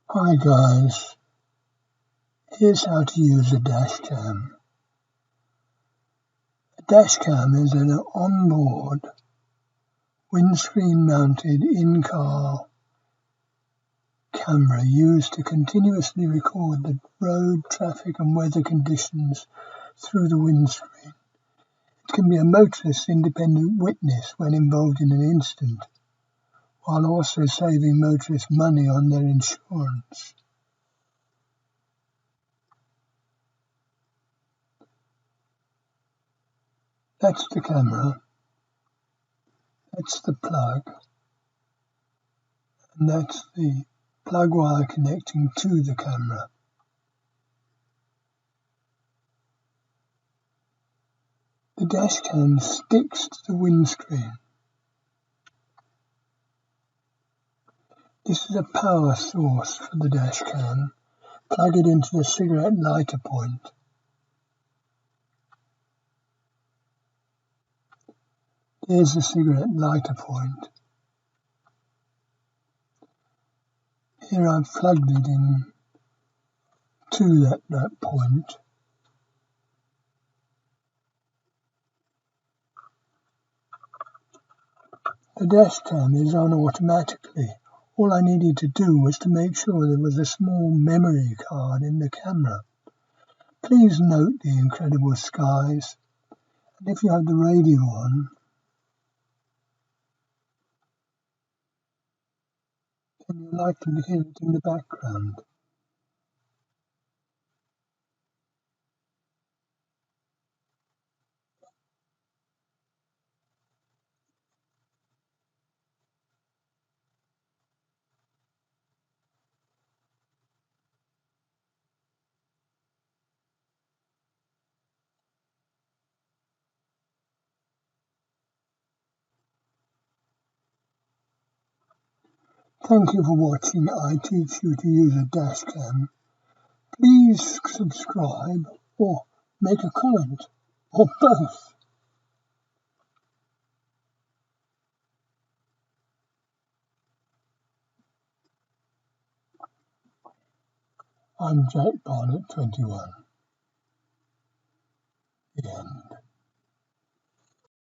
Hi guys, here's how to use a dashcam. A dashcam is an onboard, windscreen-mounted in-car camera used to continuously record the road, traffic and weather conditions through the windscreen. It can be a motorist's independent witness when involved in an incident, while also saving motorists money on their insurance. That's the camera, that's the plug, and that's the plug wire connecting to the camera. The dashcam sticks to the windscreen. This is a power source for the dashcam. Plug it into the cigarette lighter point. There's the cigarette lighter point. Here I've plugged it in to that point. The dashcam is on automatically. All I needed to do was to make sure there was a small memory card in the camera. Please note the incredible skies, and if you have the radio on, then you're likely to hear it in the background. Thank you for watching I Teach You to Use a Dashcam. Please subscribe or make a comment, or both. I'm Jack Barnett, 21.